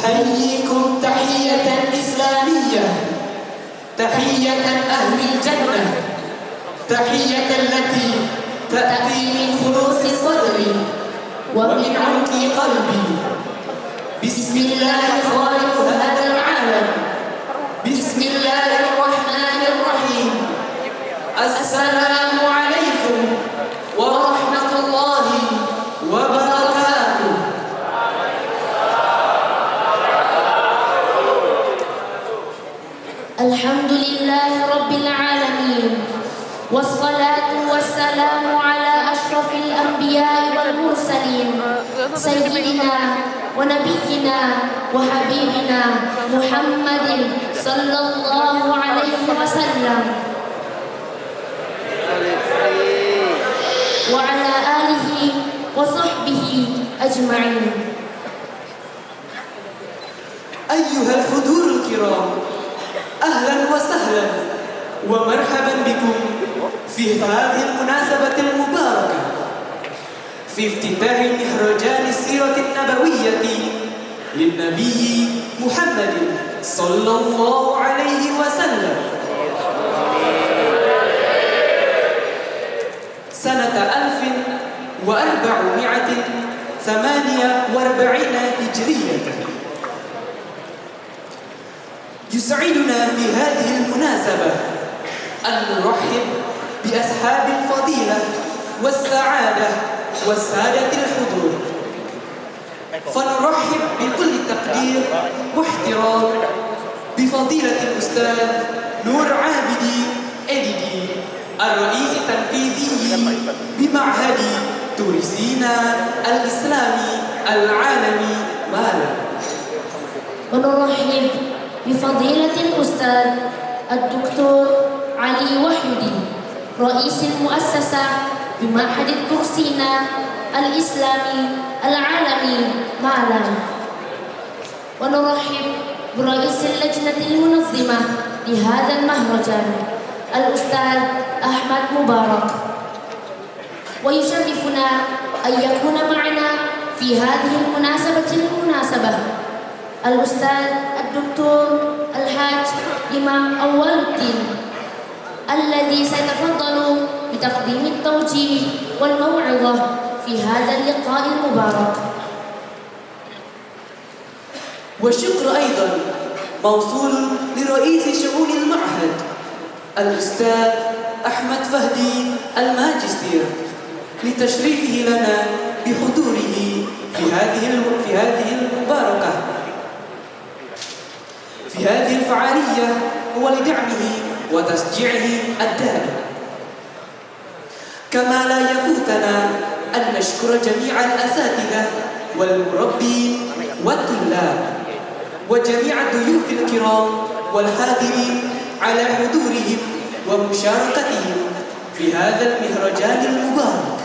أحييكم تحية إسلامية، تحية أهل الجنة، تحية التي تأتي من خلوص صدري ومن عمق قلبي. بسم الله خالق هذا العالم، بسم الله الرحمن الرحيم. السلام عليكم ورحمة الله وبركاته. الحمد لله رب العالمين، والصلاة والسلام على أشرف الأنبياء والمرسلين، سيدنا ونبينا وحبيبنا محمد صلى الله عليه وسلم، وعلى آله وصحبه أجمعين. أيها الحضور الكرام، أهلا وسهلا ومرحبا بكم في هذه المناسبة المباركة في افتتاح مهرجان السيرة النبوية للنبي محمد صلى الله عليه وسلم سنة 1448 هجرية. يسعدنا في هذه المناسبة أن نرحب بأصحاب الفضيلة والسعادة والسادة الحضور، فنرحب بكل تقدير واحترام بفضيلة الأستاذ نور عابدي إديدي، الرئيس التنفيذي بمعهد توريسينا الإسلامي العالمي مالا. ونرحب بفضيلة الأستاذ الدكتور علي وحيدي، رئيس المؤسسة بمعهد توريسينا الإسلامي العالمي مالا. ونرحب برئيس اللجنة المنظمة لهذا المهرجان الأستاذ أحمد مبارك. ويشرفنا أن يكون معنا في هذه المناسبة الأستاذ الدكتور الحاج إمام أول الدين، الذي سيتفضل بتقديم التوجيه والموعظة في هذا اللقاء المبارك. والشكر أيضا موصول لرئيس شؤون المعهد الأستاذ أحمد فهدي الماجستير لتشريفه لنا بحضوره في هذه المباركة في هذه الفعالية، ولدعمه وتشجيعه الدائم. كما لا يفوتنا أن نشكر جميع الأساتذة والمربين والطلاب وجميع الضيوف الكرام والحاضرين على حضورهم ومشاركتهم في هذا المهرجان المبارك.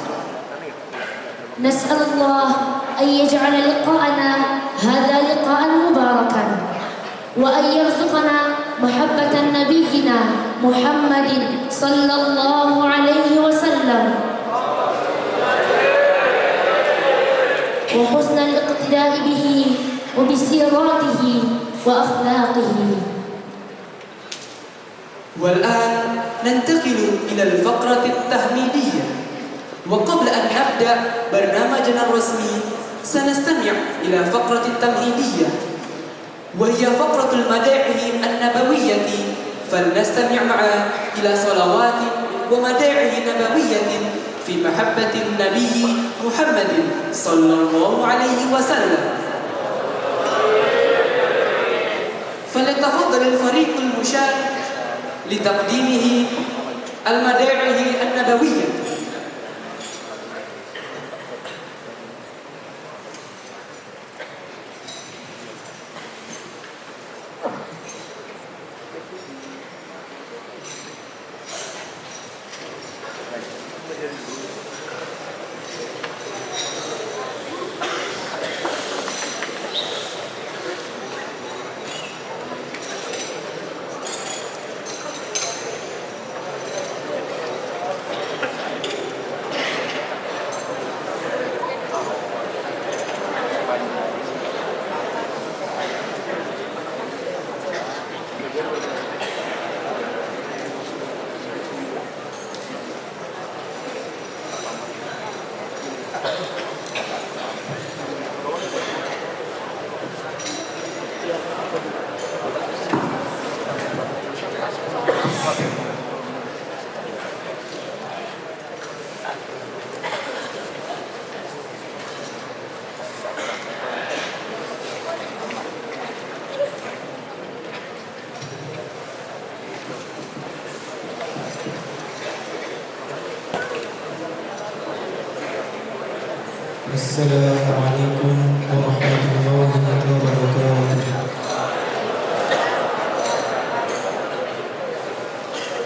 نسأل الله أن يجعل لقاءنا هذا لقاء مباركا، وأن يرزقنا محبة نبينا محمد صلى الله عليه وسلم، وحسن الاقتداء به وبسيراته وأخلاقه. والآن ننتقل إلى الفقرة التحميدية. وقبل أن نبدأ برنامجنا الرسمي سنستمع إلى فقرة تمهيدية، وهي فقرة المدائح النبوية. فلنستمع معا إلى صلوات ومدائح نبوية في محبة النبي محمد صلى الله عليه وسلم. فليتفضل الفريق المشارك لتقديمه المدائح النبوية. السلام عليكم ورحمة الله وبركاته.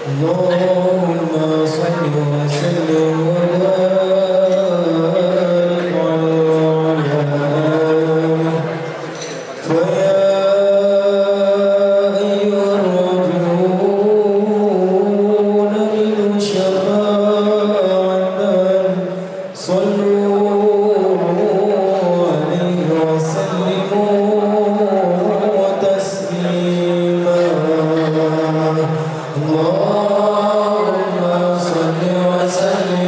اللهم صل وسلم وبارك على آله فيا أيها الراجعون للشفاعة صلوا عليه وسلموا تسليما. اللهم صل وسلم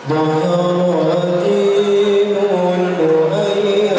ظهر الدين المؤيد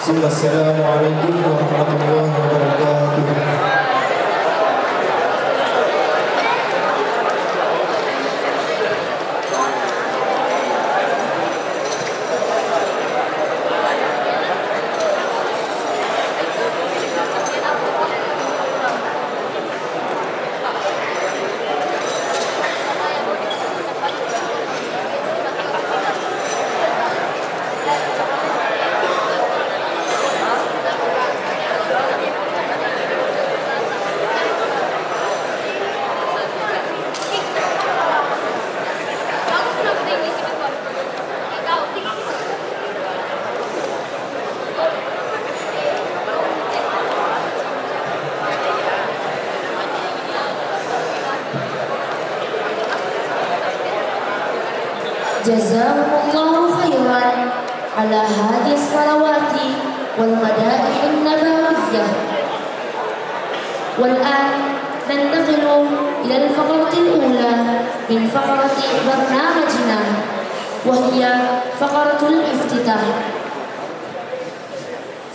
Assalamualaikum warahmatullahi wabarakatuh. جزاهم الله خيرا على هذه الصلوات والمدائح النبوية. والآن ننتقل إلى الفقرة الأولى من فقرة برنامجنا، وهي فقرة الافتتاح.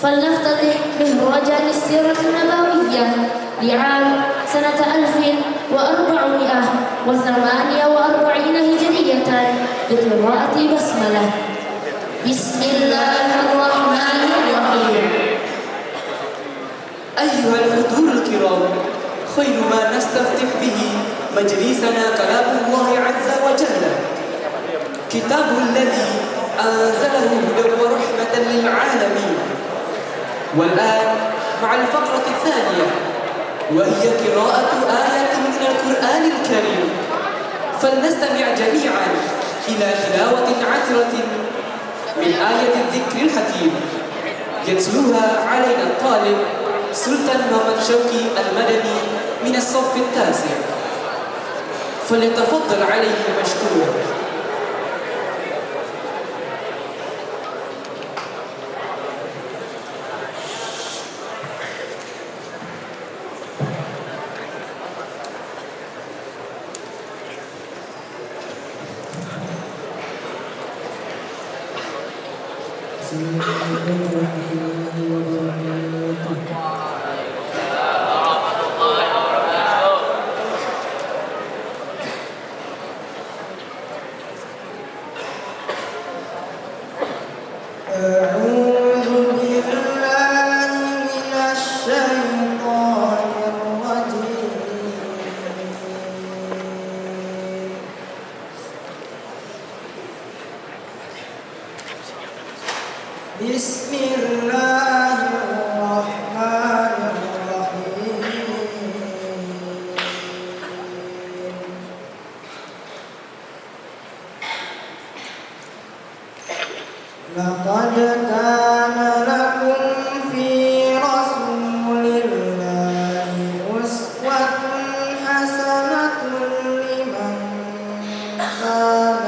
فلنفتتح مهرجان السيرة النبوية لعام سنة 1448 هجرية بقراءة بسملة. بسم الله الرحمن الرحيم. أيها الحضور الكرام، خير ما نستفتح به مجلسنا كلام الله عز وجل، كتاب الذي أنزله هدى ورحمة للعالمين. والآن مع الفقرة الثانية، وهي قراءة آية من القرآن الكريم. فلنستمع جميعا إلى تلاوة عطرة من آية الذكر الحكيم يتلوها علينا الطالب سلطان محمد شوقي المدني من الصف التاسع، فليتفضل عليه مشكورا. أعوذ بالله من الشيطان الرجيم. بسم الله الرحمن الرحيم. لقد كان لكم في رسول الله أسوة حسنة لمن كان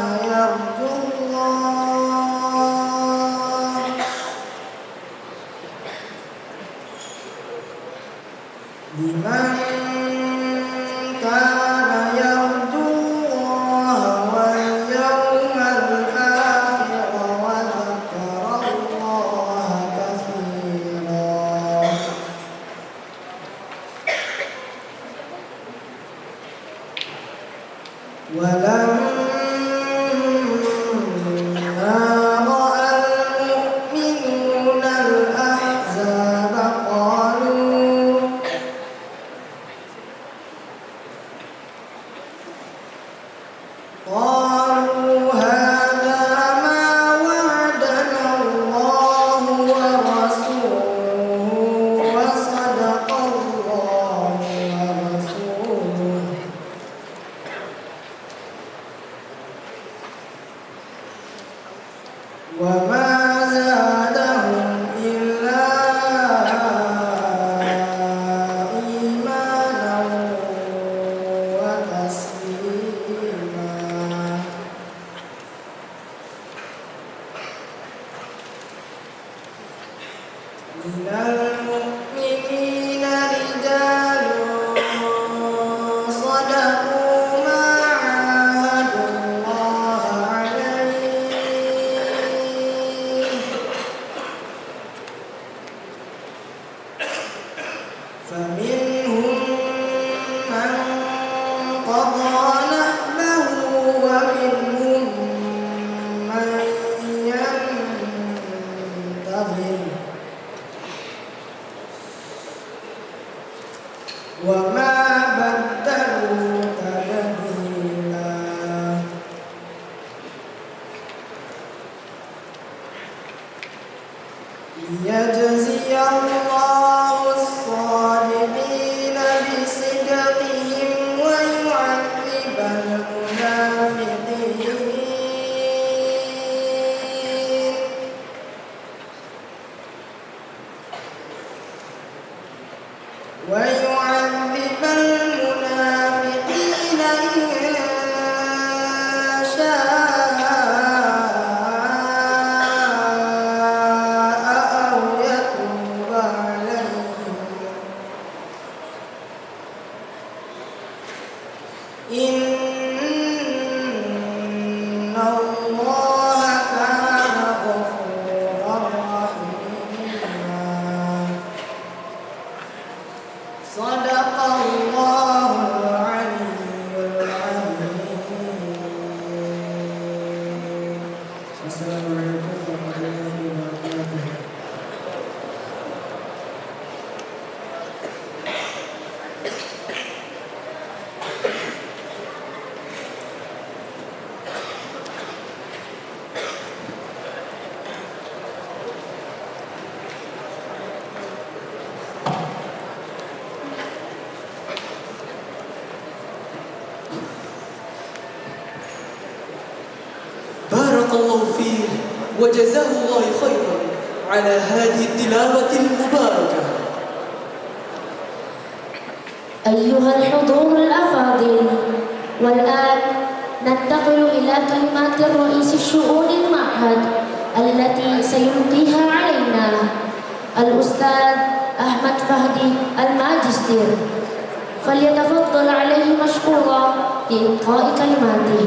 يرجو الله واليوم الآخر وذكر الله كثيرا. ولما رأى المؤمنون الأحزاب قالوا هذا ما وعدنا الله ورسوله وصدق الله ورسوله. وما زادهم إلا إيمانا وتسليما. من المؤمنين رجال صدقوا ما عاهدوا الله عليه فمنهم من قضى نحبه ومنهم من ينتظر وما بدلوا تبديلا ليجزي الله الصادقين بصدقهم ويعذب المنافقين إن شاء أو يتوب عليهم إن الله كان غفورا رحيما صدق الله العلي العظيم. السلام عليكم ورحمة الله وبركاته. بارك الله فيه وجزاه الله خيرا على هذه التلاوة المباركة. أيها الحضور الأفاضل، والآن ننتقل إلى كلمات رئيس الشؤون المعهد التي سيلقيها علينا الأستاذ أحمد فهدي الماجستير، فليتفضل عليه مشكورا لإلقاء كلماته.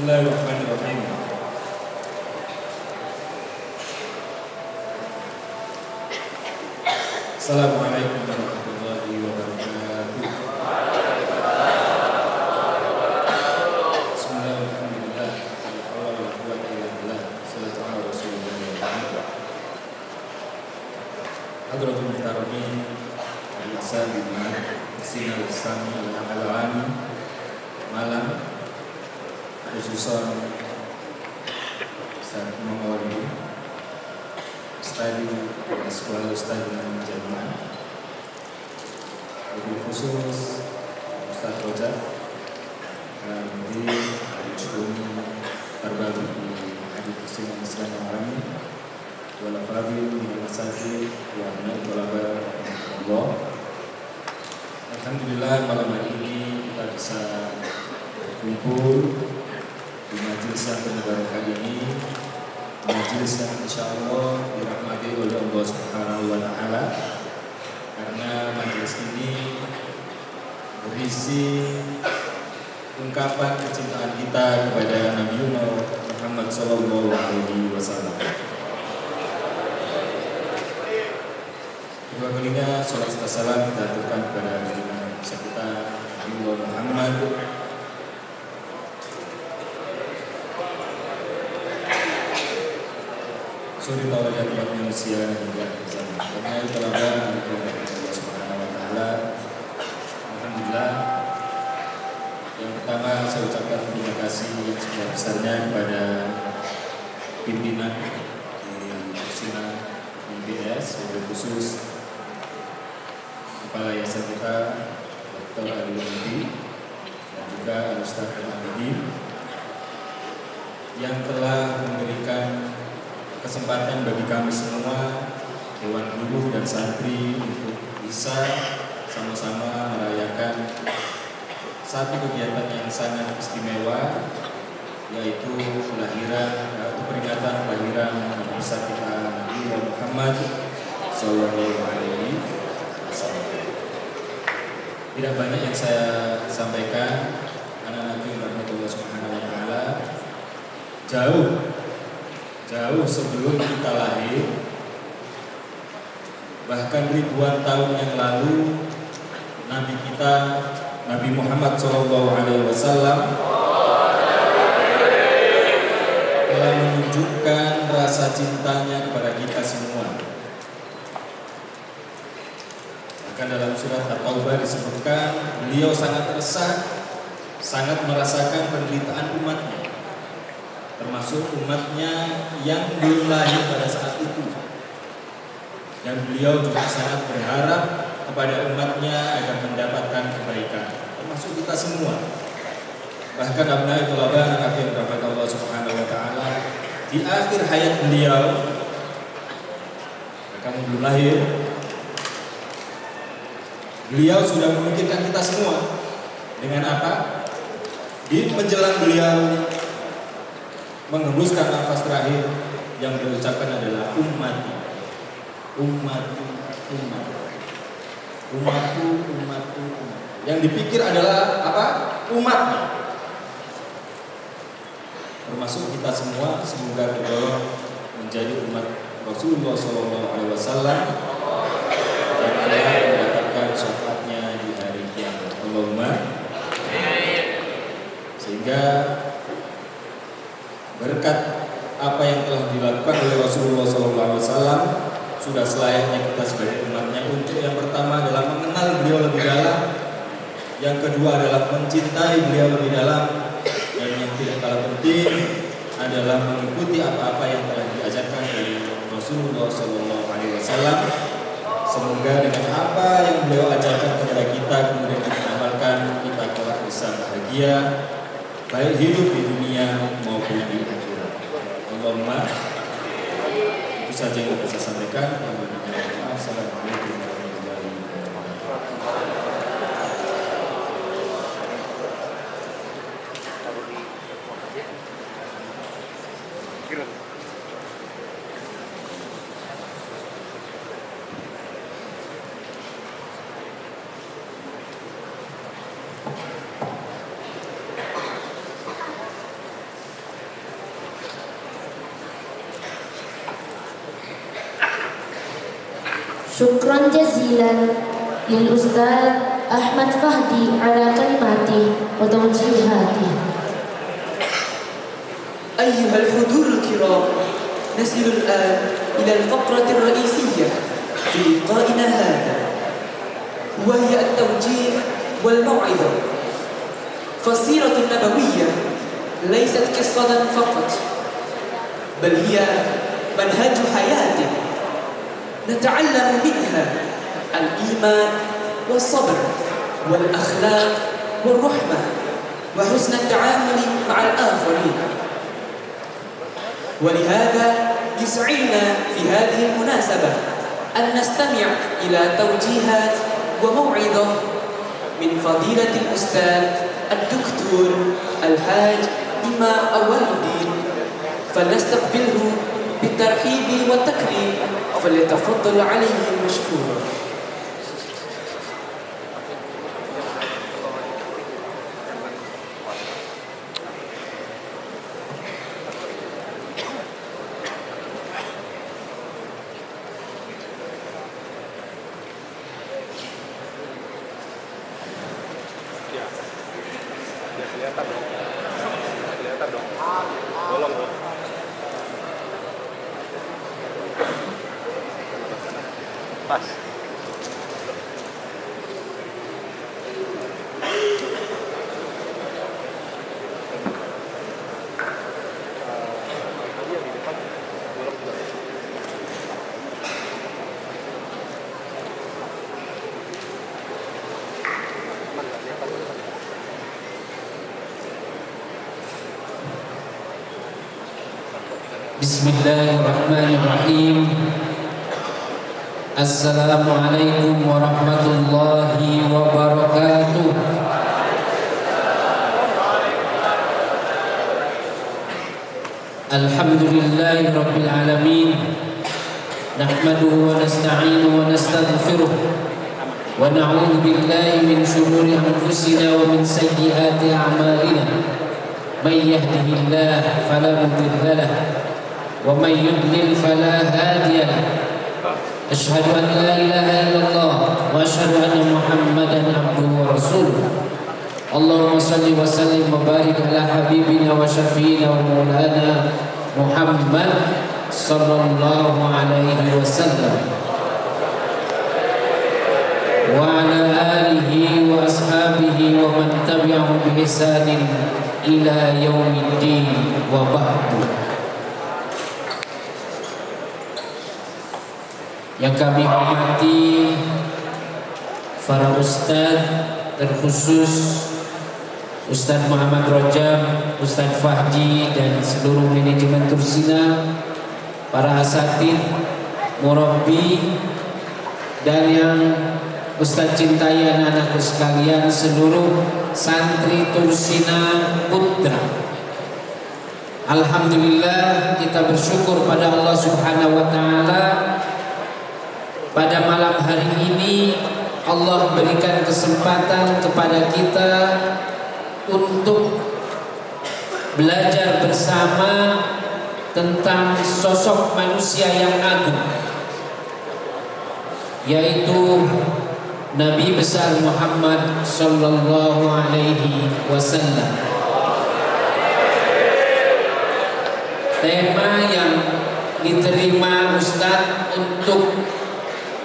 Bismillahirrahmanirrahim. Assalamualaikum warahmatullahi wabarakatuh. Bismillahirrahmanirrahim. Salatu ala Rasulillah. Hadratul Muhtaramin Al-Ihsan Bimad Sinar Islam Al-Alami Malam, khususan Ustaz Imam Mawalidi, Ustadi Sekolah Ustadi Jamiah, lebih khusus Ustaz Roja dan di Al-Syu'uni terbaru di Hadith Muslim Islam Al-Alami wal Fadil min al-Masajid wa min al-Talaba Allah. Alhamdulillah malam hari ini kita bisa berkumpul di majelis yang berbarakah ini, majelis yang insya Allah dirahmati oleh Allah Subhanahu wa Ta'ala, karena majelis ini berisi ungkapan kecintaan kita kepada Nabi Muhammad Sallallahu Alaihi Wasallam. Kedua kalinya salat serta salam kita aturkan kepada junjungan kita Nabi Muhammad suri tauladan umat manusia hingga zaman. Karena itu telah Allah Subhanahu wa Ta'ala. Alhamdulillah. Yang pertama saya ucapkan terima kasih yang sebesar-besarnya kepada pimpinan di Sina IBS, wabil khusus Kepala Yayasan kita Dr. Ali Wahidi dan juga Ustaz Al-Abidi yang telah memberikan kesempatan bagi kami semua, Dewan Guru dan Santri, untuk bisa sama-sama merayakan satu kegiatan yang sangat istimewa, yaitu peringatan kelahiran Nabi besar kita Nabi Muhammad Sallallahu Alaihi Wasallam. Tidak banyak yang saya sampaikan, anak-anak yang rahmatullah subhanahu wa ta'ala. Jauh sebelum kita lahir, bahkan ribuan tahun yang lalu, Nabi kita Nabi Muhammad Sallallahu Alaihi Wasallam telah menunjukkan rasa cintanya kepada kita semua. Bahkan dalam surat At-Taubah disebutkan beliau sangat resah, sangat merasakan penderitaan umatnya, termasuk umatnya yang belum lahir pada saat itu. Dan beliau juga sangat berharap kepada umatnya agar mendapatkan kebaikan, termasuk kita semua. Bahkan abnai tulaban anak yang dirahmati Allah Subhanahu wa taala, di akhir hayat beliau, kamu belum lahir, beliau sudah memikirkan kita semua dengan apa? Di menjelang beliau menghembuskan nafas terakhir, yang beliau ucapkan adalah umatku. Yang dipikir adalah apa? Umatnya. Termasuk kita semua, semoga tergolong menjadi umat Rasulullah SAW yang telah mendapatkan syafaatnya di hari kiamat. Allahumma. Sehingga berkat apa yang telah dilakukan oleh Rasulullah SAW, sudah selayaknya kita sebagai umatnya untuk yang pertama adalah mengenal beliau lebih dalam, yang kedua adalah mencintai beliau lebih dalam, dan yang tidak kalah penting adalah mengikuti apa-apa yang telah diajarkan oleh Rasulullah SAW. Semoga dengan apa yang beliau ajarkan kepada kita kemudian kita amalkan, kita kelak bisa bahagia, baik hidup di dunia maupun di akhirat. Allahumma. Itu saja yang bisa saya sampaikan. Assalamualaikum warahmatullahi wabarakatuh. شكرا جزيلا للأستاذ أحمد فهدي على كلماته وتوجيهاته. أيها الحضور الكرام، نصل الآن إلى الفقرة الرئيسية في لقائنا هذا، وهي التوجيه والموعظة. فالسيرة النبوية ليست قصة فقط، بل هي منهج حياة نتعلم منها الإيمان والصبر والأخلاق والرحمة وحسن التعامل مع الآخرين. ولهذا يسعدنا في هذه المناسبة أن نستمع إلى توجيهات وموعظة من فضيلة الأستاذ الدكتور الحاج إمام أول الدين، فلنستقبله بالترحيب والتكريم، فليتفضل عليه مشكورا. Kelihatan dong. Bolong dong. Pas. Bismillahirrahmanirrahim. Assalamualaikum warahmatullahi wabarakatuh. Alhamdulillahi Rabbil Alamin. Nahmaduhu wa nasta'inuhu wa nastaghfiruh wa na'udzu billahi min shururi anfusina wa min sayyiati a'malina. May yahdihillahu fala mudilla lahu wa may yudlil fala hadiya lahu. Asyhadu an la ilaha illallah wa asyhadu anna Muhammadan abduhu wa rasuluh. Allahumma salli wa sallim wa barik ala habibina wa syafiina wa maulana Muhammad sallallahu alaihi wasallam wa ala alihi wa ashabihi wa man tabi'ahum bi ihsanin ila yaumiddin wa ba'du. Yang kami hormati para ustaz, terkhusus Ustaz Muhammad Rajab, Ustaz Fahdi, dan seluruh manajemen Tursina, para asatid, murabbi, dan yang Ustaz cintai anak-anakku sekalian, seluruh santri Tursina Putra. Alhamdulillah, kita bersyukur pada Allah Subhanahu wa Ta'ala. Pada malam hari ini Allah berikan kesempatan kepada kita untuk belajar bersama tentang sosok manusia yang agung, yaitu Nabi besar Muhammad sallallahu alaihi wasallam. Tema yang diterima Ustadz untuk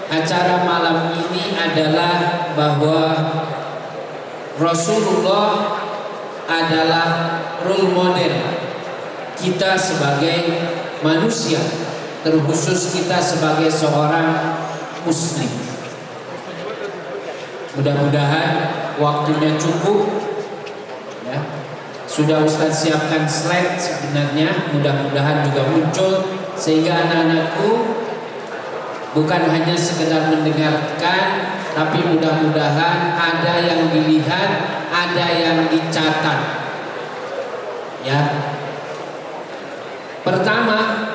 acara malam ini adalah bahwa Rasulullah adalah role model kita sebagai manusia, terkhusus kita sebagai seorang muslim. Mudah-mudahan waktunya cukup ya. Sudah Ustaz siapkan slide sebenarnya, mudah-mudahan juga muncul sehingga anak-anakku bukan hanya sekedar mendengarkan, tapi mudah-mudahan ada yang dilihat, ada yang dicatat. Ya. Pertama,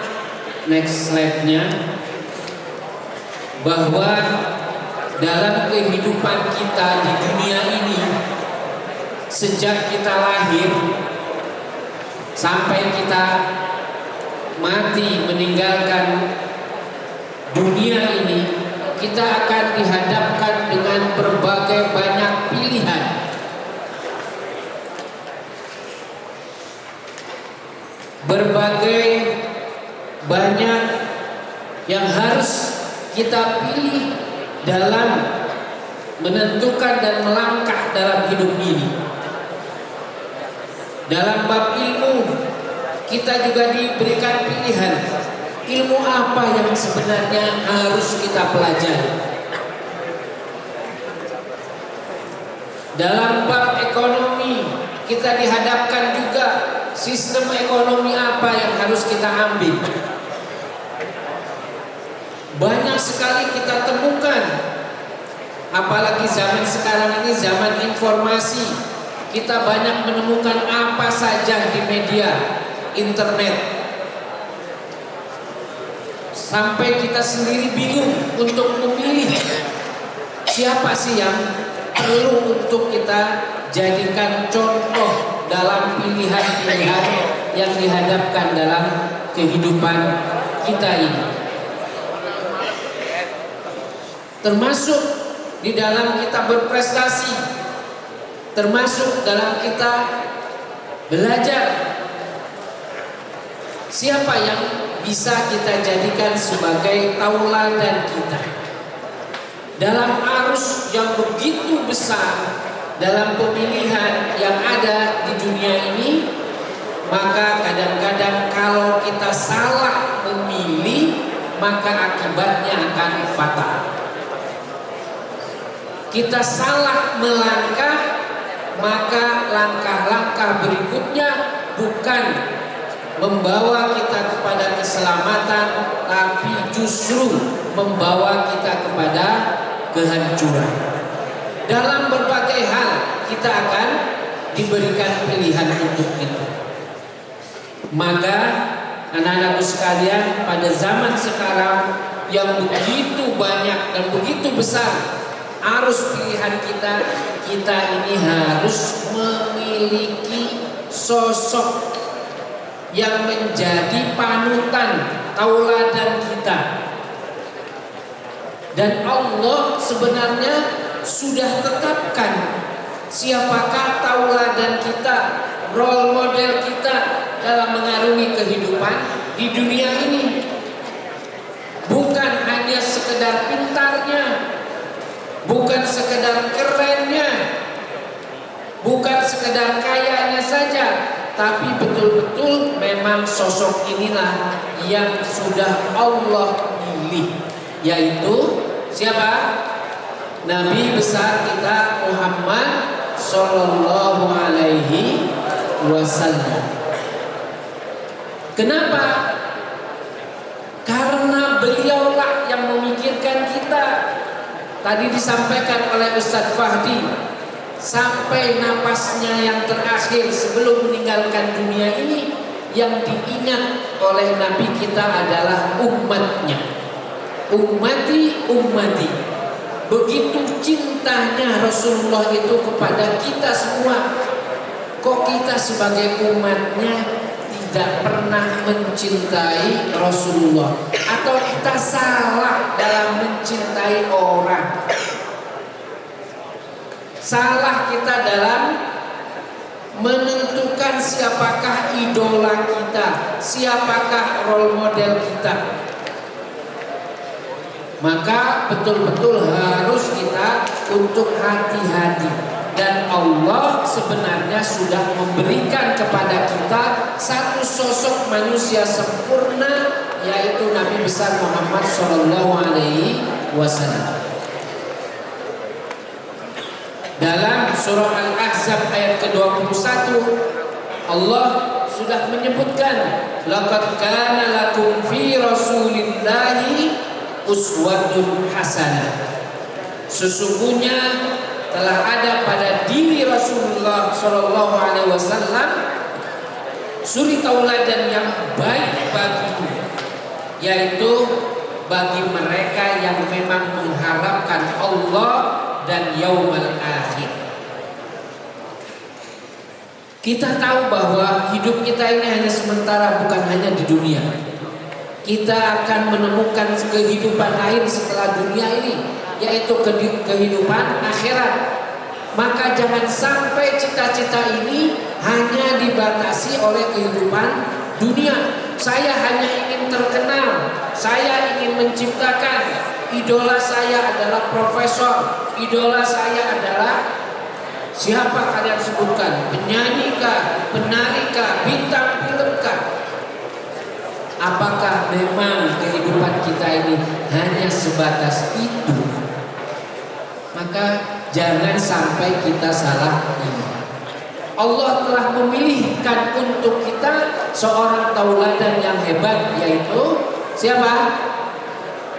next slide-nya, bahwa dalam kehidupan kita di dunia ini, sejak kita lahir sampai kita mati meninggalkan dunia ini, kita akan dihadapkan dengan berbagai banyak pilihan. Berbagai banyak yang harus kita pilih dalam menentukan dan melangkah dalam hidup ini. Dalam bab ilmu, kita juga diberikan pilihan. Ilmu apa yang sebenarnya harus kita pelajari? Dalam bab ekonomi, kita dihadapkan juga sistem ekonomi apa yang harus kita ambil. Banyak sekali kita temukan, apalagi zaman sekarang ini zaman informasi, kita banyak menemukan apa saja di media internet. Sampai kita sendiri bingung untuk memilih siapa sih yang perlu untuk kita jadikan contoh dalam pilihan-pilihan yang dihadapkan dalam kehidupan kita ini. Termasuk di dalam kita berprestasi, termasuk dalam kita belajar. Siapa yang bisa kita jadikan sebagai tauladan kita dalam arus yang begitu besar dalam pemilihan yang ada di dunia ini? Maka kadang-kadang kalau kita salah memilih, maka akibatnya akan fatal. Kita salah melangkah, maka langkah-langkah berikutnya bukan membawa kita kepada keselamatan, tapi justru membawa kita kepada kehancuran. Dalam berbagai hal kita akan diberikan pilihan untuk itu. Maka anak-anakku sekalian, pada zaman sekarang yang begitu banyak dan begitu besar arus pilihan kita ini harus memiliki sosok yang menjadi panutan, tauladan kita. Dan Allah sebenarnya sudah tetapkan siapakah tauladan kita, role model kita dalam mengarungi kehidupan di dunia ini. Bukan hanya sekedar pintarnya, bukan sekedar kerennya, bukan sekedar kayanya saja, tapi betul-betul memang sosok inilah yang sudah Allah pilih, yaitu siapa? Nabi besar kita Muhammad Sallallahu Alaihi Wasallam. Kenapa? Karena beliaulah yang memikirkan kita. Tadi disampaikan oleh Ustadz Fahdi, sampai napasnya yang terakhir sebelum meninggalkan dunia ini, yang diingat oleh Nabi kita adalah umatnya. Ummati, ummati. Begitu cintanya Rasulullah itu kepada kita semua. Kok kita sebagai umatnya tidak pernah mencintai Rasulullah, atau kita salah dalam mencintai orang? Salah kita dalam menentukan siapakah idola kita, siapakah role model kita. Maka betul-betul harus kita untuk hati-hati. Dan Allah sebenarnya sudah memberikan kepada kita satu sosok manusia sempurna, yaitu Nabi besar Muhammad Sallallahu Alaihi Wasallam. Dalam surah Al-Ahzab ayat ke-21, Allah sudah menyebutkan, laqad kana lakum fi rasulillahi uswatun hasanah. Sesungguhnya telah ada pada diri Rasulullah Shallallahu Alaihi Wasallam suri tauladan yang baik bagimu, yaitu bagi mereka yang memang mengharapkan Allah dan yaumul akhir. Kita tahu bahwa hidup kita ini hanya sementara, bukan hanya di dunia. Kita akan menemukan kehidupan lain setelah dunia ini, yaitu kehidupan akhirat. Maka jangan sampai cita-cita ini hanya dibatasi oleh kehidupan dunia. Saya hanya ingin terkenal, saya ingin menciptakan, idola saya adalah profesor, idola saya adalah siapa kalian sebutkan, penyanyi kah, penari kah, bintang film kah? Apakah memang kehidupan kita ini hanya sebatas itu? Maka jangan sampai kita salah ini. Allah telah memilihkan untuk kita seorang tauladan yang hebat, yaitu siapa?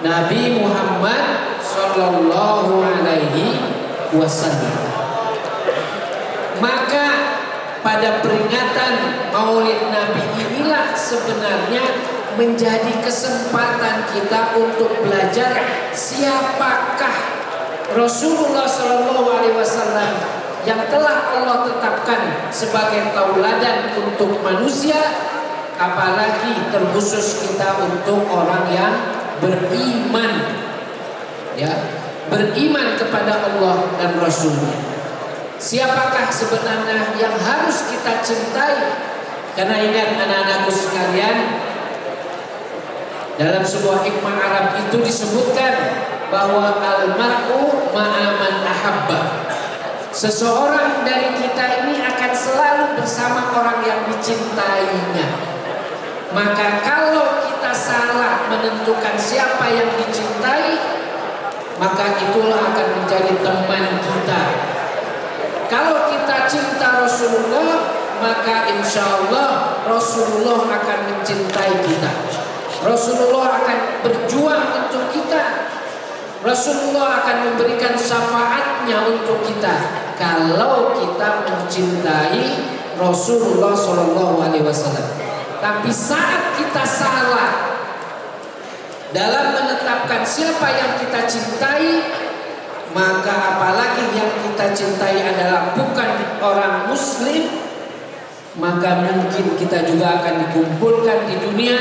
Nabi Muhammad Sallallahu Alaihi Wasallam. Maka pada peringatan Maulid Nabi inilah sebenarnya menjadi kesempatan kita untuk belajar siapakah Rasulullah Shallallahu Alaihi Wasallam yang telah Allah tetapkan sebagai tauladan untuk manusia, apalagi terkhusus kita untuk orang yang beriman, ya, beriman kepada Allah dan Rasulnya. Siapakah sebenarnya yang harus kita cintai? Karena ingat anak-anakku sekalian, dalam sebuah hikmah Arab itu disebutkan bahwa al-mar'u ma'aman ahabba. Seseorang dari kita ini akan selalu bersama orang yang dicintainya. Maka kalau kita salah menentukan siapa yang dicintai, maka itulah akan menjadi teman kita. Kalau kita cinta Rasulullah, maka insya Allah Rasulullah akan mencintai kita. Rasulullah akan berjuang untuk kita. Rasulullah akan memberikan syafaatnya untuk kita kalau kita mencintai Rasulullah Shallallahu Alaihi Wasallam. Tapi saat kita salah dalam menetapkan siapa yang kita cintai, maka apalagi yang kita cintai adalah bukan orang muslim, maka mungkin kita juga akan dikumpulkan di dunia,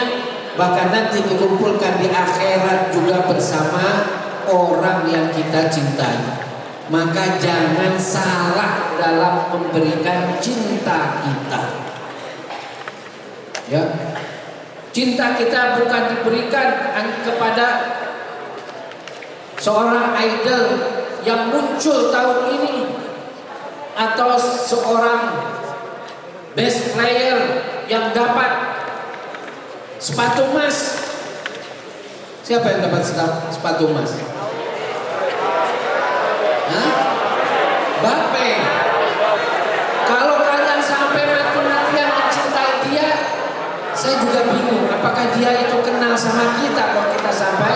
bahkan nanti dikumpulkan di akhirat juga bersama orang yang kita cintai. Maka jangan salah dalam memberikan cinta kita. Ya, cinta kita bukan diberikan kepada seorang idol yang muncul tahun ini, atau seorang best player yang dapat sepatu emas. Siapa yang dapat sepatu emas? Mbappe. Kalau kalian sampai mati-matian mencintai dia, saya juga bingung apakah dia itu kenal sama kita kalau kita sampai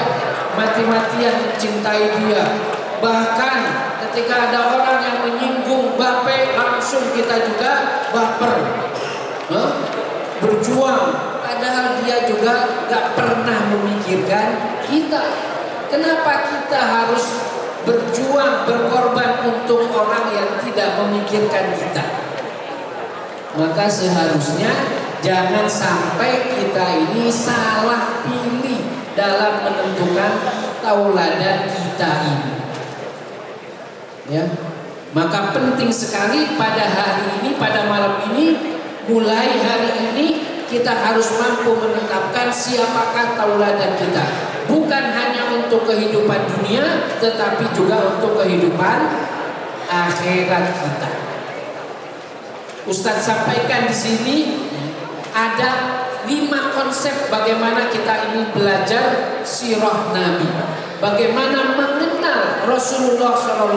mati-matian mencintai dia. Bahkan ketika ada orang yang menyinggung Mbappe, langsung kita juga baper, berjuang, padahal dia juga gak pernah memikirkan kita. Kenapa kita harus berjuang, berkorban untuk orang yang tidak memikirkan kita? Maka seharusnya jangan sampai kita ini salah pilih dalam menentukan tauladan kita ini. Ya, maka penting sekali pada hari ini, pada malam ini, mulai hari ini kita harus mampu menetapkan siapakah tauladan kita. Bukan hanya untuk kehidupan dunia, tetapi juga untuk kehidupan akhirat kita. Ustadz sampaikan di sini ada 5 konsep bagaimana kita ini belajar sirah Nabi, bagaimana mengenal Rasulullah SAW.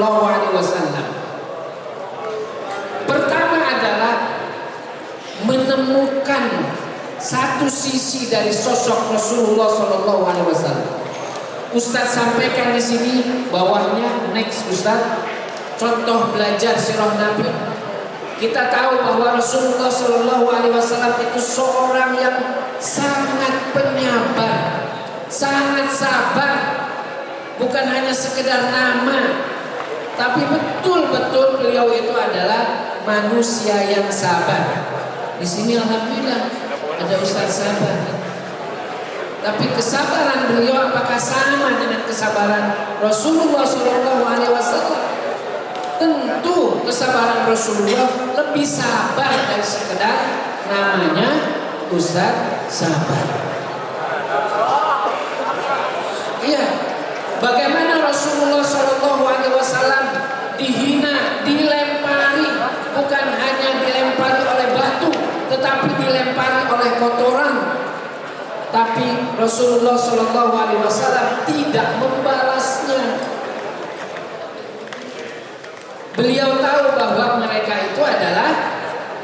Pertama adalah menemukan satu sisi dari sosok Rasulullah SAW. Ustadz sampaikan di sini bawahnya, next Ustadz, contoh belajar sirah Nabi. Kita tahu bahwa Rasulullah SAW itu seorang yang sangat penyabar, sangat sabar. Bukan hanya sekedar nama, tapi betul-betul beliau itu adalah manusia yang sabar. Di sini alhamdulillah ada Ustadz sabar. Tapi kesabaran beliau apakah sama dengan kesabaran Rasulullah SAW? Tentu kesabaran Rasulullah lebih sabar dari sekedar namanya Ustadz sabar. Iya, bagaimana Rasulullah SAW dihina, dilempari, bukan hanya dilempari oleh batu, tetapi dilempari oleh kotoran. Tapi Rasulullah SAW tidak membalasnya. Beliau tahu bahwa mereka itu adalah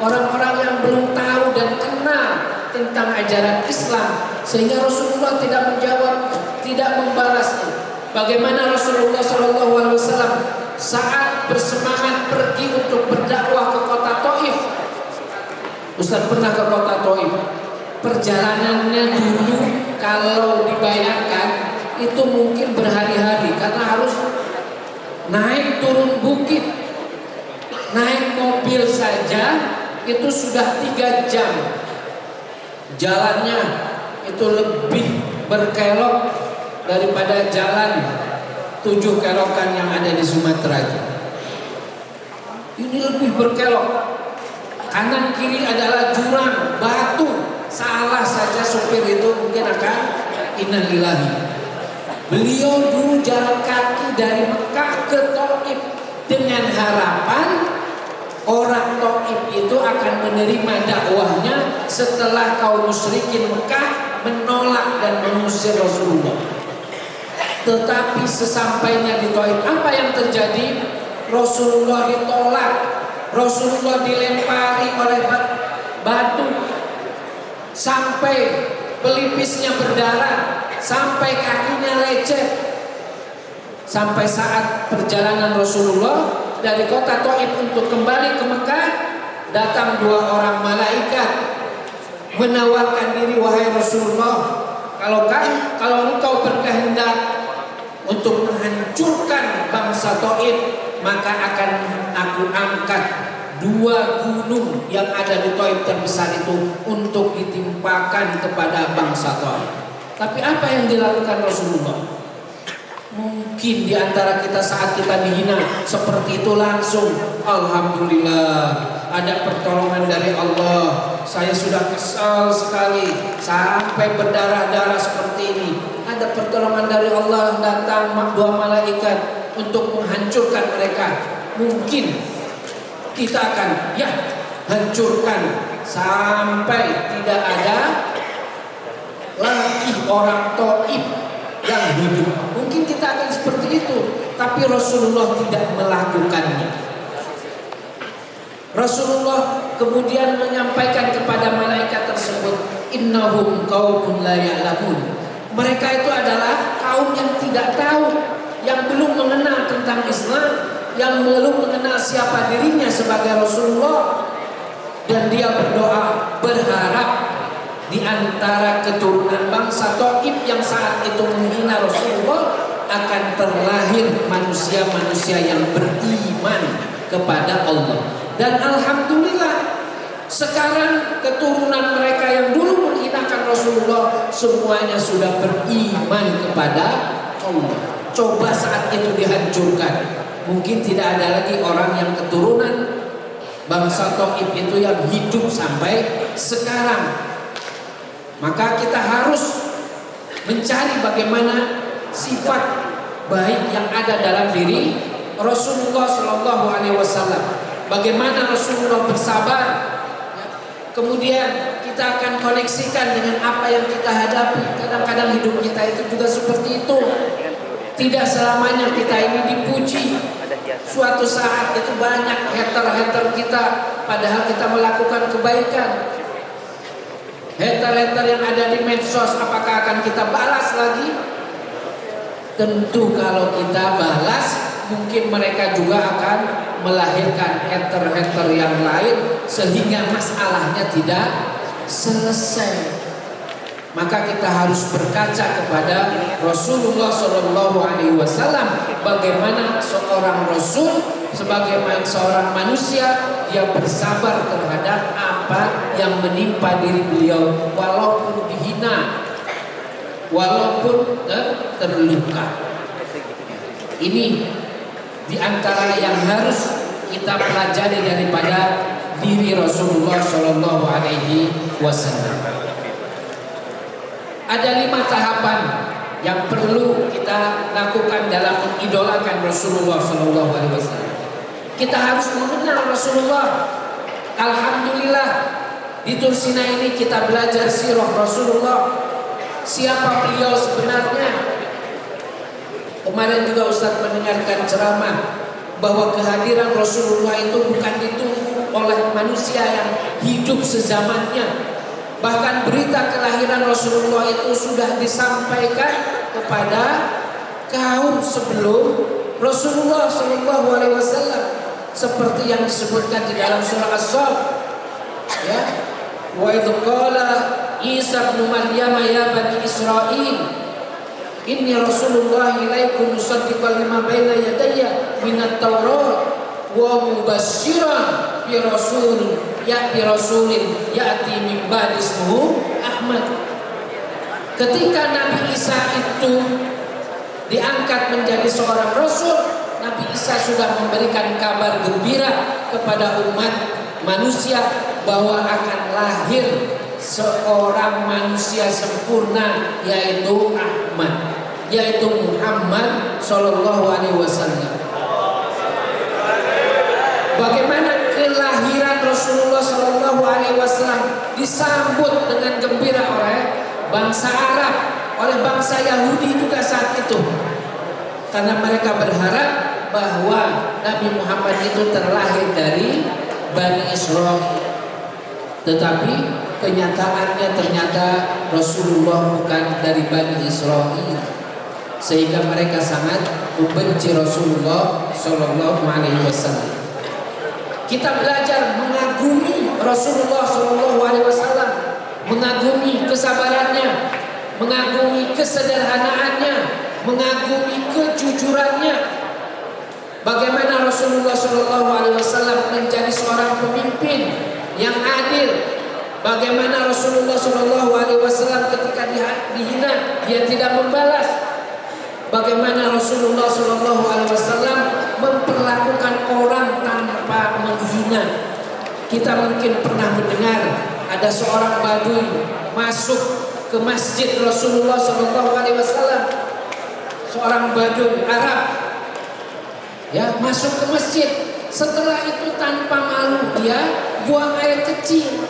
orang-orang yang belum tahu dan kenal tentang ajaran Islam, sehingga Rasulullah tidak menjawab, tidak membalasnya. Bagaimana Rasulullah SAW saat bersemangat pergi untuk berdakwah ke kota Taif. Ustaz pernah ke kota Taif. Perjalanannya dulu kalau dibayangkan itu mungkin berhari-hari, karena harus naik turun bukit. Naik mobil saja itu sudah 3 jam. Jalannya itu lebih berkelok daripada jalan 7 kelokan yang ada di Sumatera. Ini lebih berkelok. Kanan kiri adalah jurang, batu. Salah saja sopir itu mungkin akan innalillahi. Beliau dulu jalan kaki dari Mekah ke Taif dengan harapan orang Taif itu akan menerima dakwahnya setelah kaum musyrikin Mekah menolak dan mengusir Rasulullah. Tetapi sesampainya di Taif, apa yang terjadi? Rasulullah ditolak, Rasulullah dilempari oleh batu sampai pelipisnya berdarah, sampai kakinya lecet. Sampai saat perjalanan Rasulullah dari kota Taif untuk kembali ke Mekah, datang 2 orang malaikat menawarkan diri, wahai Rasulullah, kalau engkau berkehendak untuk menghancurkan bangsa Taif, maka akan aku angkat 2 gunung yang ada di Taif terbesar itu untuk ditimpakan kepada bangsa Taif. Tapi apa yang dilakukan Rasulullah? Mungkin di antara kita saat kita dihina seperti itu langsung alhamdulillah ada pertolongan dari Allah. Saya sudah kesal sekali sampai berdarah-darah seperti ini. Ada pertolongan dari Allah, datang 2 malaikat untuk menghancurkan mereka. Mungkin kita akan hancurkan sampai tidak ada lagi orang Taif yang hidup. Mungkin kita akan seperti itu, tapi Rasulullah tidak melakukannya. Rasulullah kemudian menyampaikan kepada malaikat tersebut, innahum qaumun la ya'lamun. Mereka itu adalah kaum yang tidak tahu, yang belum mengenal tentang Islam, yang belum mengenal siapa dirinya sebagai Rasulullah. Dan dia berdoa, berharap di antara keturunan bangsa Taif yang saat itu menghina Rasulullah akan terlahir manusia-manusia yang beriman kepada Allah. Dan alhamdulillah sekarang keturunan mereka yang dulu menghinakan Rasulullah semuanya sudah beriman kepada Allah. Coba saat itu dihancurkan, mungkin tidak ada lagi orang yang keturunan bangsa Taif itu yang hidup sampai sekarang. Maka kita harus mencari bagaimana sifat baik yang ada dalam diri Rasulullah Shallallahu Alaihi Wasallam. Bagaimana Rasulullah bersabar. Kemudian kita akan koneksikan dengan apa yang kita hadapi. Kadang-kadang hidup kita itu juga seperti itu. Tidak selamanya kita ini dipuji. Suatu saat itu banyak hater-hater kita, padahal kita melakukan kebaikan. Hater-hater yang ada di medsos, apakah akan kita balas lagi? Tentu kalau kita balas, mungkin mereka juga akan melahirkan hater-hater yang lain, sehingga masalahnya tidak selesai. Maka kita harus berkaca kepada Rasulullah Shallallahu Alaihi Wasallam, bagaimana seorang Rasul sebagai seorang manusia dia bersabar terhadap apa yang menimpa diri beliau, walaupun dihina, walaupun terluka. Ini diantara yang harus kita pelajari daripada diri Rasulullah Shallallahu Alaihi Wasallam. Ada 5 tahapan yang perlu kita lakukan dalam mengidolakan Rasulullah Shallallahu Alaihi Wasallam. Kita harus mengenal Rasulullah. Alhamdulillah di Tursina ini kita belajar sirah Rasulullah. Siapa beliau sebenarnya? Kemarin juga Ustaz mendengarkan ceramah bahwa kehadiran Rasulullah itu bukan ditunggu oleh manusia yang hidup sezamannya. Bahkan berita kelahiran Rasulullah itu sudah disampaikan kepada kaum sebelum Rasulullah Shallallahu Alaihi Wasallam, seperti yang disebutkan di dalam surah As-Saff. Ya, wa idh qala Isa bin Maryam ya bani Israil inni Rasulullah ilaikum musaddiqan lima baina yadayya minat Taurat wa mubasysyiran bi rasulin ya'ti min ba'di ismuhu Ahmad. Ketika Nabi Isa itu diangkat menjadi seorang rasul, Nabi Isa sudah memberikan kabar gembira kepada umat manusia bahwa akan lahir seorang manusia sempurna, yaitu Ahmad, yaitu Muhammad Sallallahu Alaihi Wasallam. Bagaimana kelahiran Rasulullah Sallallahu Alaihi Wasallam disambut dengan gembira oleh bangsa Arab, oleh bangsa Yahudi juga saat itu, karena mereka berharap bahwa Nabi Muhammad itu terlahir dari Bani Israel. Tetapi kenyataannya ternyata Rasulullah bukan dari Bani Israel, sehingga mereka sangat membenci Rasulullah Sallallahu Alaihi Wasallam. Kita belajar mengagumi Rasulullah Sallallahu Alaihi Wasallam. mengagumi kesabarannya, mengagumi kesederhanaannya, mengagumi kejujurannya. Bagaimana Rasulullah SAW menjadi seorang pemimpin yang adil. Bagaimana Rasulullah SAW ketika dihina dia tidak membalas. Bagaimana Rasulullah SAW memperlakukan orang tanpa menghina. Kita mungkin pernah mendengar ada seorang Badui masuk ke masjid Rasulullah SAW. Seorang Badui Arab, ya, masuk ke masjid. Setelah itu tanpa malu dia buang air kecil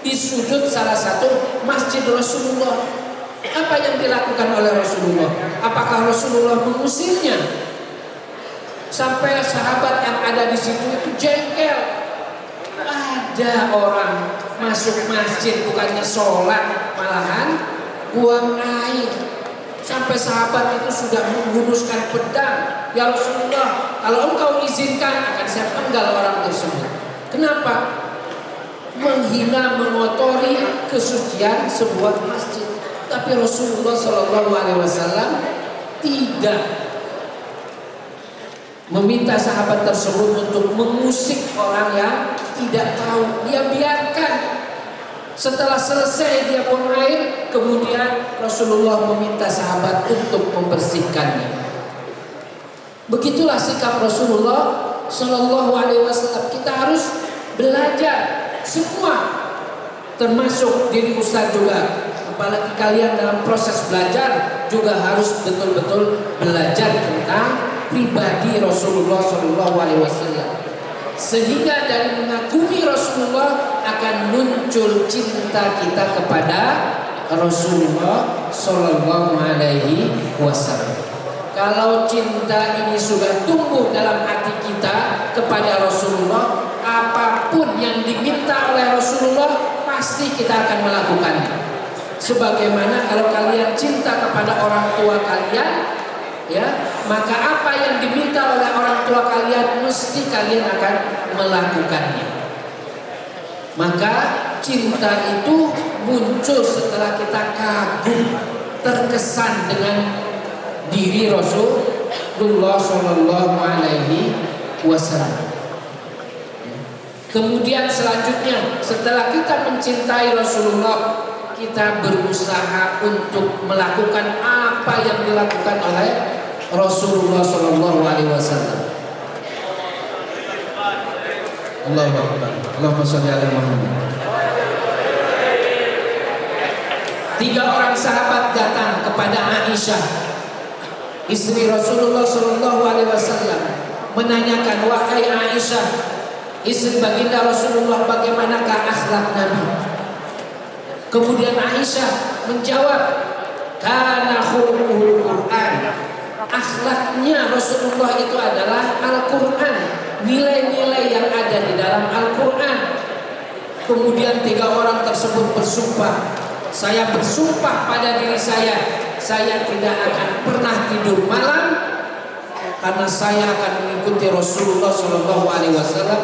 di sudut salah satu masjid Rasulullah. Apa yang dilakukan oleh Rasulullah? Apakah Rasulullah mengusirnya? Sampai sahabat yang ada di situ itu jengkel. Ada orang masuk masjid bukannya sholat, malahan buang air. Sampai sahabat itu sudah menghunuskan pedang. Ya Rasulullah, kalau engkau izinkan akan saya penggal orang tersebut. Kenapa? Menghina, mengotori kesucian sebuah masjid. Tapi Rasulullah SAW tidak meminta sahabat tersebut untuk mengusik orang yang tidak tahu. Dia biarkan. Setelah selesai dia buang air, kemudian Rasulullah meminta sahabat untuk membersihkannya. Begitulah sikap Rasulullah SAW. Kita harus belajar semua, termasuk diri Ustaz juga. Apalagi kalian dalam proses belajar juga harus betul-betul belajar tentang pribadi Rasulullah SAW. Sehingga dari mengagumi Rasulullah akan muncul cinta kita kepada Rasulullah SAW. Kalau cinta ini sudah tumbuh dalam hati kita kepada Rasulullah, apapun yang diminta oleh Rasulullah pasti kita akan melakukannya. Sebagaimana kalau kalian cinta kepada orang tua kalian, ya, maka apa yang diminta oleh orang tua kalian mesti kalian akan melakukannya. Maka cinta itu muncul setelah kita kagum, terkesan dengan diri Rasulullah SAW. Kemudian selanjutnya, setelah kita mencintai Rasulullah, kita berusaha untuk melakukan apa yang dilakukan oleh Rasulullah SAW. Allahu Akbar. Allahumma sholli ala Muhammad. 3 orang sahabat datang kepada Aisyah, istri Rasulullah SAW, menanyakan, wahai Aisyah, istri baginda Rasulullah, bagaimanakah akhlak Nabi? Kemudian Aisyah menjawab, kana khuluqul Quran. Akhlaknya Rasulullah itu adalah Al-Quran, nilai-nilai yang ada di dalam Al-Quran. Kemudian 3 orang tersebut bersumpah, saya bersumpah pada diri saya tidak akan pernah tidur malam karena saya akan mengikuti Rasulullah SAW.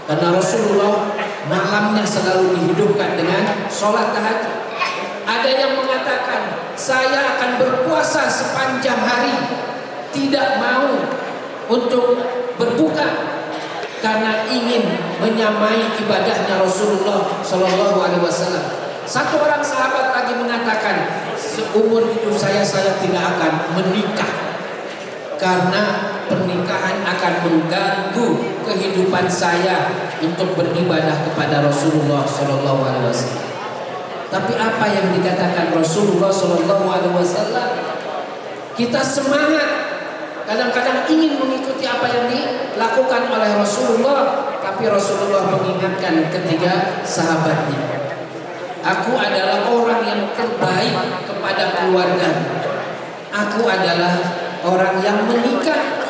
Karena Rasulullah malamnya selalu dihidupkan dengan sholat tahajud. Ada yang mengatakan, saya akan berpuasa sepanjang hari, tidak mau untuk berbuka karena ingin menyamai ibadahnya Rasulullah SAW. Satu orang sahabat lagi mengatakan, seumur hidup saya tidak akan menikah karena pernikahan akan mengganggu kehidupan saya untuk beribadah kepada Rasulullah SAW. Tapi apa yang dikatakan Rasulullah SAW, kita semangat, kadang-kadang ingin mengikuti apa yang dilakukan oleh Rasulullah, tapi Rasulullah mengingatkan ketiga sahabatnya, aku adalah orang yang terbaik kepada keluarga, aku adalah orang yang menikah,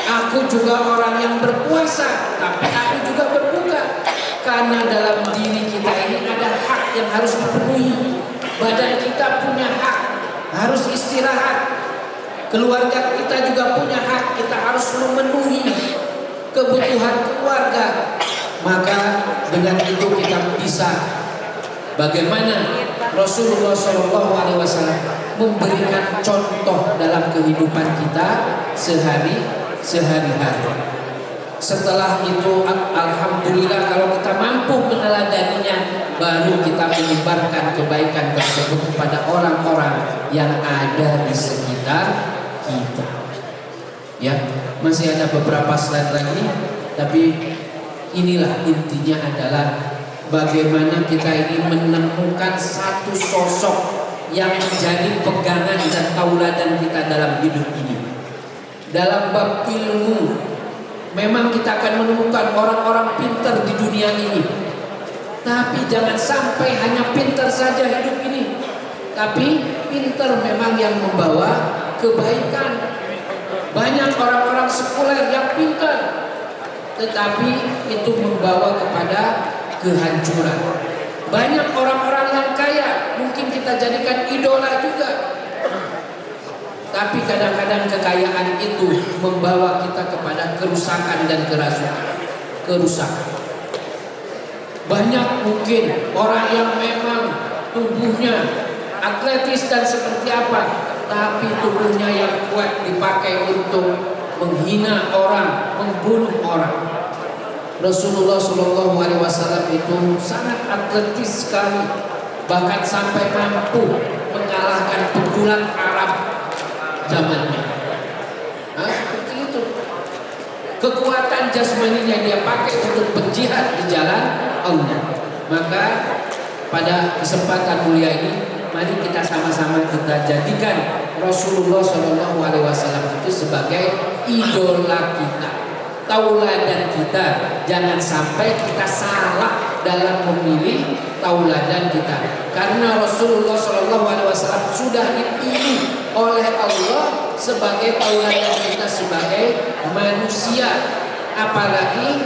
aku juga orang yang berpuasa, tapi aku juga berbuka. Karena dalam diri kita ini ada hak yang harus dipenuhi. Badan kita punya hak, harus istirahat. Keluarga kita juga punya hak, kita harus memenuhi kebutuhan keluarga. Maka dengan itu kita bisa bagaimana Rasulullah SAW memberikan contoh dalam kehidupan kita sehari-hari. Setelah itu alhamdulillah kalau kita mampu meneladaninya, baru kita menyebarkan kebaikan tersebut kepada orang-orang yang ada di sekitar kita. Ya, masih ada beberapa slide lagi, tapi inilah intinya adalah bagaimana kita ini menemukan satu sosok yang menjadi pegangan dan tauladan kita dalam hidup ini. Dalam bab ilmu, memang kita akan menemukan orang-orang pintar di dunia ini. Tapi jangan sampai hanya pintar saja hidup ini. Tapi pintar memang yang membawa kebaikan. Banyak orang-orang sekuler yang pintar, tetapi itu membawa kepada kehancuran. Banyak orang-orang yang kaya, mungkin kita jadikan idola juga, tapi kadang-kadang kekayaan itu membawa kita kepada kerusakan dan kerusakan. Banyak mungkin orang yang memang tubuhnya atletis dan seperti apa, tapi tubuhnya yang kuat dipakai untuk menghina orang, membunuh orang. Rasulullah SAW itu sangat atletis sekali, bahkan sampai mampu mengalahkan pegulat Arab zamannya. Seperti itu. Kekuatan jasmaninya dia pakai untuk berjihad di jalan Allah. Maka pada kesempatan mulia ini, mari kita sama-sama kita jadikan Rasulullah SAW itu sebagai idola kita, tauladan kita. Jangan sampai kita salah dalam memilih tauladan kita, karena Rasulullah SAW sudah dipilih oleh Allah sebagai tauladan kita sebagai manusia, apalagi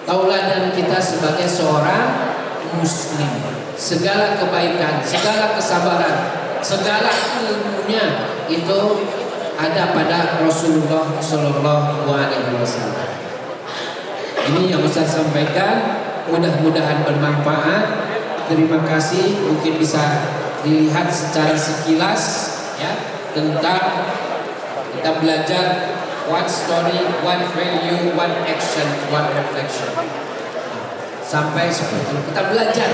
tauladan kita sebagai seorang muslim. Segala kebaikan, segala kesabaran, segala ilmunya itu ada pada Rasulullah SAW. Ini yang Ustaz sampaikan, mudah-mudahan bermanfaat. Terima kasih. Mungkin bisa dilihat secara sekilas ya tentang kita belajar one story, one value, one action, one reflection. Sampai seperti itu. Kita belajar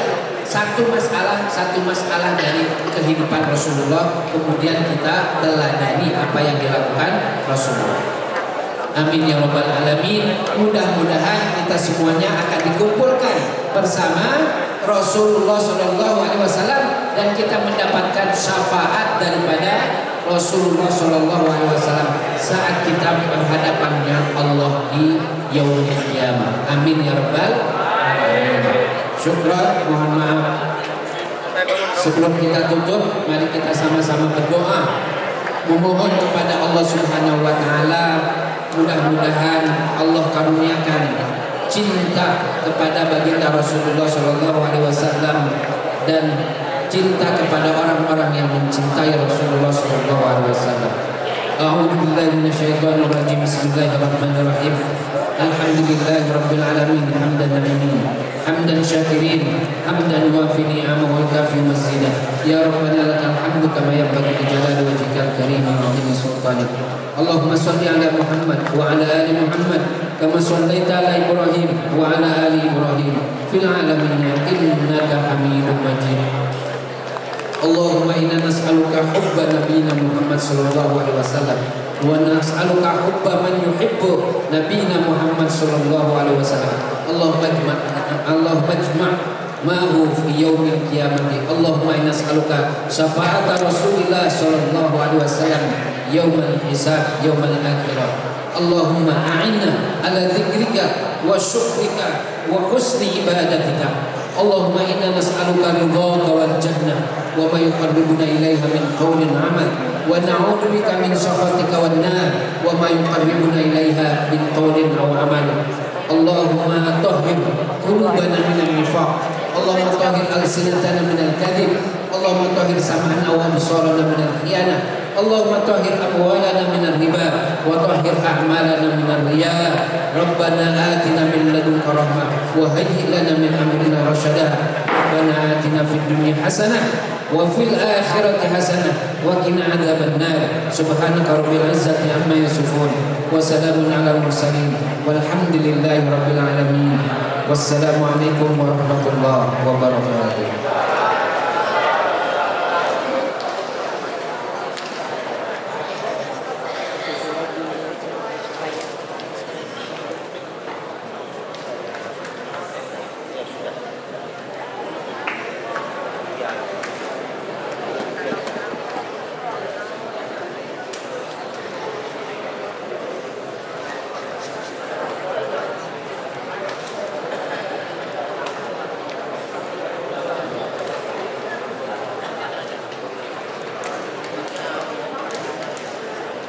satu masalah dari kehidupan Rasulullah, kemudian kita teladani apa yang dilakukan Rasulullah. Amin ya rabbal alamin. Mudah-mudahan kita semuanya akan dikumpulkan bersama Rasulullah SAW dan kita mendapatkan syafaat daripada Rasulullah SAW saat kita berhadapannya Allah di yaumil qiyamah. Amin ya rabbal alamin. Syukran, mohon maaf. Sebelum kita tutup, mari kita sama-sama berdoa, memohon kepada Allah Subhanahu wa taala, mudah-mudahan Allah karuniakan cinta kepada baginda Rasulullah SAW dan cinta kepada orang-orang yang mencintai Rasulullah SAW. A'udzubillahi minasyaitonir rajim. Bismillahirrahmanirrahim. Alhamdulillahirabbil alamin. Hamdan syakirin, hamdan wafi ni'amahu wa kafi masjidah. Ya Rabbana lakal hamdu kama yanbaghi li jalali wajhikal karim wa 'azimi sultanik. Allahumma shalli ala Muhammad wa ala ali Muhammad kama shallaita ala Ibrahim wa ala ali Ibrahim fil alamin innaka Hamidum Majid. Allahumma inna nas'aluka hubba nabiyyina Muhammad sallallahu alaihi wasallam wa nas'aluka hubba man yuhibbu nabiyyina Muhammad sallallahu alaihi wasallam. Allahumma ijma' ma'hu fi yaumil qiyamah. Allahumma inna nas'aluka syafa'ata Rasulillah sallallahu alaihi wasallam yaumal hisab yaumal akhirah. Allahumma a'inna ala dzikrika wa syukrika wa husni ibadatika. Allahumma inna nas'aluka ridhaka wal jannah wa ma yuqarribuna ilaiha min qawlin amal wa na'udzu bika min sakhatika wan nar wa ma yuqarribuna ilaiha min qawlin aw amal. Allahumma tahhir qulubana minan nifaq. Allahumma tahhir alsinatana minal kadhib. Allahumma tahhir sam'ana wa absarana minal khiyanah. اللهم طهر أموالنا من الربا وطهر أعمالنا من الرياء ربنا آتنا من لدنك رحمة وهيئ لنا من أمرنا رشدا ربنا آتنا في الدنيا حسنة وفي الآخرة حسنة وقنا عذاب النار سبحانك رب العزة عما يصفون وسلام على المرسلين والحمد لله رب العالمين والسلام عليكم ورحمة الله وبركاته.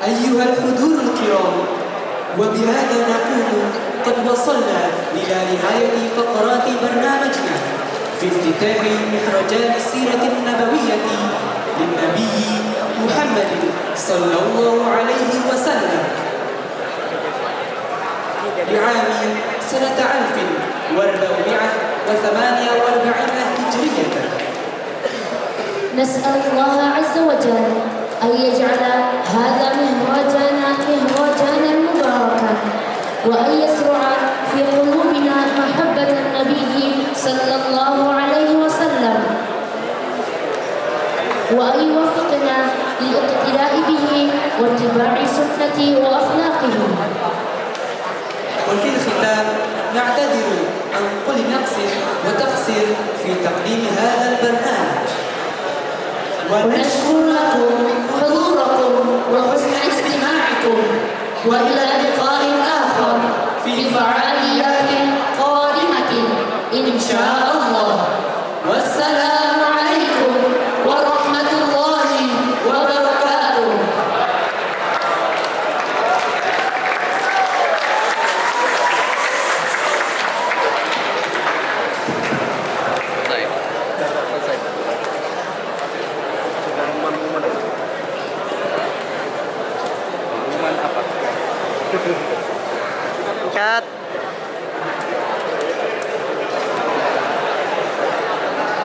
أيها الحضور الكرام، وبهذا نكون قد وصلنا إلى نهاية فقرات برنامجنا في افتتاح مهرجان السيرة النبوية للنبي محمد صلى الله عليه وسلم لعام سنة 1448 هجرية. نسأل الله عز وجل أن يجعل هذا مهرجانا مباركا وأن يزرع في قلوبنا محبة النبي صلى الله عليه وسلم وأن يوفقنا للاقتداء به واتباع سنته وأخلاقه. وفي الختام نعتذر عن كل نقص وتقصير في تقديم هذا البرنامج ونشكر لكم حضوركم وحسن استماعكم وإلى لقاء آخر في فعاليات قادمة إن شاء الله والسلام.